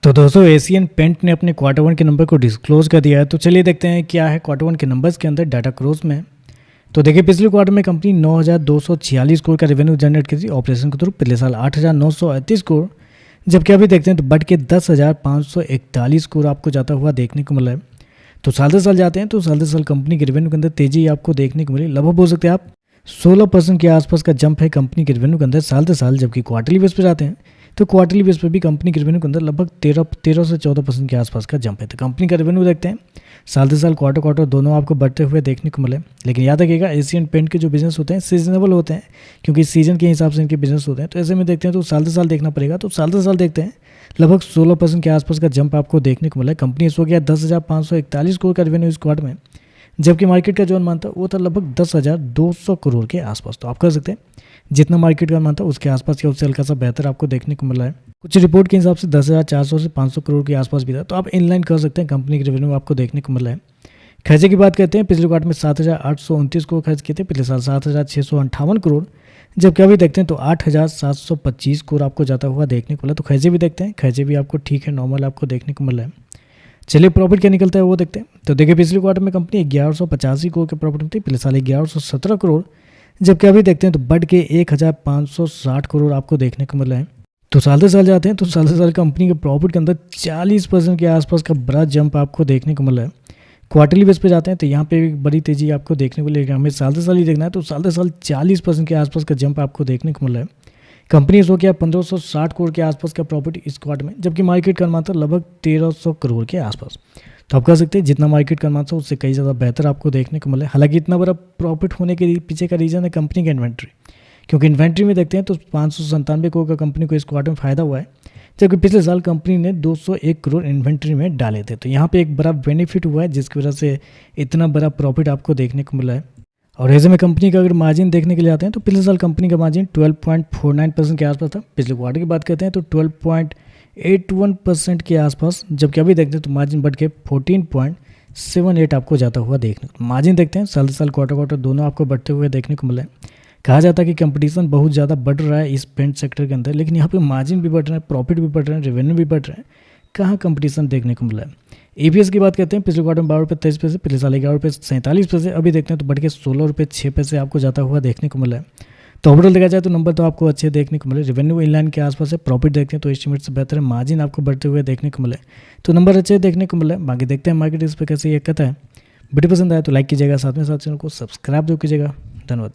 तो दोस्तों Asian paint ने अपने क्वार्टर वन के नंबर को डिस्क्लोज कर दिया है। तो चलिए देखते हैं क्या है क्वार्टर वन के नंबर्स के अंदर डाटा क्रोज में। तो देखिए पिछले क्वार्टर में कंपनी 9,246 करोड़ का रेवेन्यू जनरेट की थी ऑपरेशन के थ्रू, पिछले साल 8,938 करोड़, जबकि अभी देखते हैं तो बढ़ के 10,541 करोड़ आपको जाता हुआ देखने को मिला है। तो साल से साल जाते हैं तो साल से साल कंपनी के रेवेन्यू के अंदर तेजी आपको देखने को मिली। लगभग बोल सकते हैं आप 16% के आसपास का जंप है कंपनी के रेवेन्यू के अंदर साल से साल। जबकि क्वार्टरली बेस पे जाते हैं तो क्वार्टरली बेस पे भी कंपनी के रेवेन्यू के अंदर लगभग 13 से 14% के आसपास का जंप है। तो कंपनी का रेवेन्यू देखते हैं साल से साल क्वार्टर दोनों आपको बढ़ते हुए देखने को मिले। लेकिन याद रखिएगा एशियन पेंट के जो बिजनेस होते हैं सीजनेबल होते हैं, क्योंकि सीजन के हिसाब से इनके बिजनेस होते हैं। तो ऐसे में देखते हैं तो साल से साल देखना पड़ेगा। तो साल से साल देखते हैं लगभग 16% के आसपास का जंप आपको देखने को मिला है। कंपनी इस वक्त 10,541 करोड़ का रेवेन्यू इस क्वार्टर में, जबकि मार्केट का जो अनुमान था वो था लगभग 10,200 करोड़ के आसपास। तो आप कह सकते हैं जितना मार्केट का अनुमान था उसके आसपास या उससे हल्का सा बेहतर आपको देखने को मिला है। कुछ रिपोर्ट के हिसाब से 10,400 से 500 करोड़ के आसपास भी था। तो आप इनलाइन कर सकते हैं कंपनी के रेवेन्यू आपको देखने को मिला है। खर्चे की बात करते हैं, पिछले क्वार्टर में 7,829 करोड़ खर्च किए थे, पिछले साल 7,658 करोड़, जबकि अभी देखते हैं तो 8,725 करोड़ आपको जाता हुआ देखने को मिला। तो खर्चे भी देखते हैं, खर्चे भी आपको ठीक है नॉर्मल आपको देखने को मिला है। चलिए प्रॉफिट क्या निकलता है वो देखते हैं। तो देखिए पिछले क्वार्टर में कंपनी 1185 करोड़ के प्रॉफिट में थी, पिछले साल 1117 करोड़, जबकि अभी देखते हैं तो बढ़ के 1,560 करोड़ आपको देखने को मिला है। तो साल से साल जाते हैं तो साल से साल कंपनी के प्रॉफिट के अंदर 40% के आसपास का बड़ा जंप आपको देखने को मिला है। क्वार्टरली बेस पे जाते हैं तो यहाँ पे भी बड़ी तेजी आपको देखने को मिलेगी। हमें साल से साल ही देखना है तो साल से साल 40% के आसपास का जंप आपको देखने को मिला है। कंपनी इस वक्त 1560 करोड़ के आसपास का प्रॉफिट इस क्वार्टर में, जबकि मार्केट का अनुमान था लगभग 1,300 करोड़ के आसपास। तो आप कह सकते हैं जितना मार्केट का अनुमान था उससे कई ज़्यादा बेहतर आपको देखने को मिला। हालांकि इतना बड़ा प्रॉफिट होने के पीछे का रीज़न है कंपनी का इन्वेंट्री, क्योंकि इन्वेंट्री में देखते हैं तो 597 करोड़ का कंपनी को इस क्वार्टर में फ़ायदा हुआ है, जबकि पिछले साल कंपनी ने 201 करोड़ इन्वेंट्री में डाले थे। तो यहाँ पे एक बड़ा बेनिफिट हुआ है जिसकी वजह से इतना बड़ा प्रॉफिट आपको देखने को मिला है। और ऐसे में कंपनी का अगर मार्जिन देखने के लिए आते हैं तो पिछले साल कंपनी का मार्जिन 12.49% के आसपास था। पिछले क्वार्टर की बात करते हैं तो 12.81% के आसपास, जबकि अभी देखते हैं तो मार्जिन बढ़ के 14.78 आपको जाता हुआ देखने को। मार्जिन देखते हैं साल से साल क्वार्टर दोनों आपको बढ़ते हुए देखने को मिला है। कहा जाता है कि कंपटीशन बहुत ज़्यादा बढ़ रहा है इस पेंट सेक्टर के अंदर, लेकिन यहाँ पे मार्जिन भी बढ़ रहा है, प्रॉफिट भी बढ़ रहा है, रेवेन्यू भी बढ़ रहा है। कहाँ कंपटीशन देखने को मिला है। EPS की बात करते हैं, पिछले क्वार्टर में 12 रुपये 23 पैसे, पिछले साल 11 रुपये 47 पैसे, अभी देखते हैं तो बढ़ के 16 रुपये 6 पैसे आपको जाता हुआ देखने को मिला है। तो ओवरऑल देखा जाए तो नंबर तो आपको अच्छे देखने को मिले। रेवेन्यू इनलाइन के आसपास है, प्रॉफिट देखते हैं तो एस्टिमेट से बेहतर है, मार्जिन आपको बढ़ते हुए देखने को मिले। तो नंबर अच्छे देखने को मिला है। बाकी देखते हैं मार्केट इस पर कैसे ये कहता है। वीडियो पसंद आया तो लाइक कीजिएगा, साथ में साथ चैनल को सब्सक्राइब जो कीजिएगा। धन्यवाद।